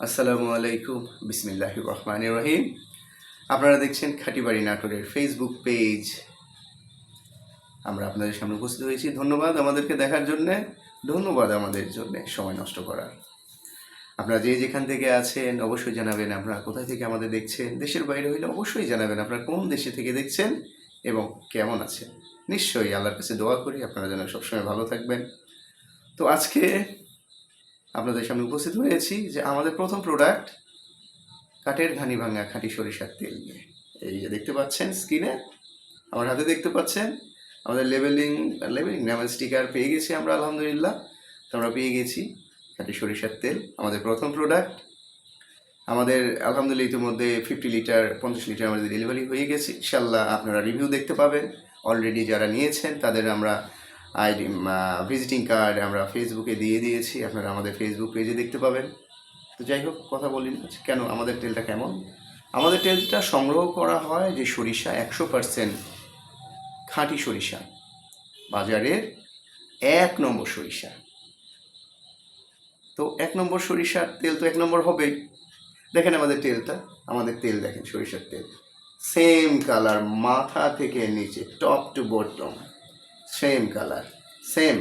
আসসালামু আলাইকুম, বিসমিল্লাহির রহমানির রহিম। আপনারা দেখছেন খাঁটিবাড়ি নাটোরের ফেসবুক পেজ। আমরা আপনাদের সামনে উপস্থিত হয়েছি। ধন্যবাদ আমাদেরকে দেখার জন্যে, ধন্যবাদ আমাদের জন্যে সময় নষ্ট করার। আপনারা যে যেখান থেকে আছেন অবশ্যই জানাবেন আপনারা কোথায় থেকে আমাদের দেখছেন। দেশের বাইরে হইলে অবশ্যই জানাবেন আপনারা কোন দেশে থেকে দেখছেন এবং কেমন আছেন। নিশ্চয়ই আল্লাহর কাছে দোয়া করি আপনারা যেন সবসময় ভালো থাকবেন। তো আজকে আপনাদের সামনে উপস্থিত হয়েছি যে আমাদের প্রথম প্রোডাক্ট কাঠের ঘানি ভাঙা খাঁটি সরিষার তেল নিয়ে। এই যে দেখতে পাচ্ছেন স্ক্রিনে, আমার হাতে দেখতে পাচ্ছেন আমাদের লেবেলিং নামের স্টিকার পেয়ে গেছি আমরা, আলহামদুলিল্লাহ। তো আমরা পেয়ে গেছি খাঁটি সরিষার তেল, আমাদের প্রথম প্রোডাক্ট। আমাদের আলহামদুলিল্লাহ ইতিমধ্যে 50 লিটার 50 লিটার আমাদের ডেলিভারি হয়ে গেছে। ইনশাল্লাহ আপনারা রিভিউ দেখতে পাবেন। অলরেডি যারা নিয়েছেন তাদের আমরা আইডি ভিজিটিং কার্ড আমরা ফেসবুকে দিয়ে দিয়েছি, আপনারা আমাদের ফেসবুক পেজে দেখতে পাবেন। তো যাই হোক, কথা বলি না কেন, আমাদের তেলটা কেমন। আমাদের তেলটা সংগ্রহ করা হয় যে সরিষা 100% খাঁটি সরিষা, বাজারের 1 নম্বর সরিষা। তো 1 নম্বর সরিষার তেল তো 1 নম্বর হবেই। দেখেন আমাদের তেলটা, আমাদের তেল দেখেন, সরিষার তেল সেম কালার, মাথা থেকে নিচে top to bottom same colour, same,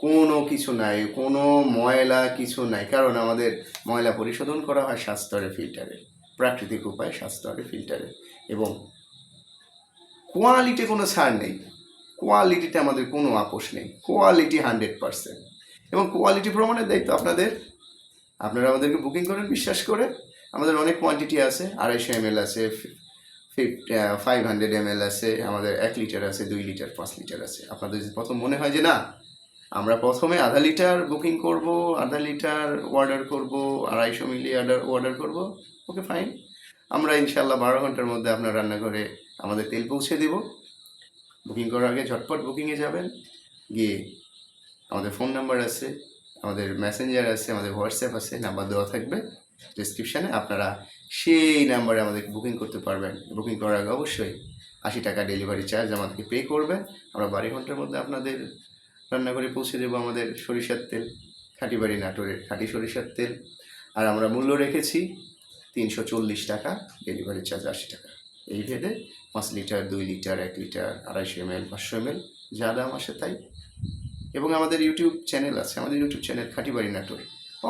কোনো কিছু নাই, কোনো ময়লা কিছু নাই। কারণ আমাদের ময়লা পরিশোধন করা হয় 7 স্তরের ফিল্টারে, প্রাকৃতিক উপায়ে 7 স্তরের ফিল্টারে। এবং কোয়ালিটি কোনো ছাড় নেই, কোয়ালিটিতে আমাদের কোনো আপোষ নেই, কোয়ালিটি 100%। এবং কোয়ালিটি প্রমাণের দায়িত্ব আপনাদের, আপনারা আমাদেরকে বুকিং করেন বিশ্বাস করে। আমাদের অনেক কোয়ান্টিটি আছে, 250 ml আছে, 500 ml আছে, আমাদের 1 লিটার আছে, 2 লিটার, 5 লিটার আছে। আপনাদের যদি প্রথম মনে হয় যে না আমরা প্রথমে আধা লিটার বুকিং করব, আধা লিটার অর্ডার করব, 250 মিলি অর্ডার করব, ওকে ফাইন। আমরা ইনশাল্লাহ 12 ঘন্টার মধ্যে আপনার রান্নাঘরে আমাদের তেল পৌঁছে দেব। বুকিং করার আগে ঝটপট বুকিংয়ে যাবেন, গিয়ে আমাদের ফোন নাম্বার আছে, আমাদের মেসেঞ্জার আছে, আমাদের হোয়াটসঅ্যাপ আছে, নাম্বার দেওয়া থাকবে ডিসক্রিপশানে। আপনারা সেই নাম্বারে আমাদেরকে বুকিং করতে পারবেন। বুকিং করার আগে অবশ্যই 80 টাকা ডেলিভারি চার্জ আমাদেরকে পে করবেন। আমরা 12 ঘন্টার মধ্যে আপনাদের রান্নাঘরে পৌঁছে দেবো আমাদের সরিষার তেল, খাঁটিবাড়ি নাটোরের খাঁটি সরিষার তেল। আর আমরা মূল্য রেখেছি 340 টাকা, ডেলিভারি চার্জ 80 টাকা। এই ভেদে 5 litre, 2 litre, 1 litre, 250 ml, 500 ml যা দাম আসে তাই। এবং আমাদের ইউটিউব চ্যানেল আছে, আমাদের ইউটিউব চ্যানেল খাঁটিবাড়ি নাটোর।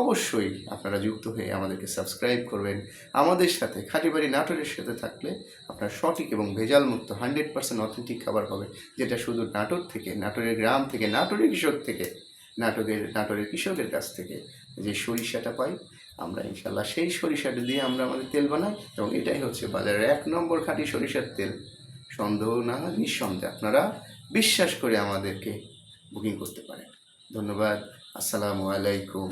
অবশ্যই আপনারা যুক্ত হয়ে আমাদেরকে সাবস্ক্রাইব করবেন। আমাদের সাথে খাঁটিবাড়ি নাটোরের সাথে থাকলে আপনার সঠিক এবং ভেজালমুক্ত 100% অথেন্টিক খাবার পাবে, যেটা শুধু নাটোর থেকে, নাটোরের গ্রাম থেকে, নাটোরের কৃষক থেকে, নাটোরের কৃষকের কাছ থেকে যে সরিষাটা পাই আমরা, ইনশাল্লাহ সেই সরিষাটা দিয়ে আমরা আমাদের তেল বানাই। এবং এটাই হচ্ছে বাজারের 1 নম্বর খাঁটি সরিষার তেল। সন্দেহ না, নিঃসন্দেহে আপনারা বিশ্বাস করে আমাদেরকে বুকিং করতে পারেন। ধন্যবাদ। আসসালামু আলাইকুম।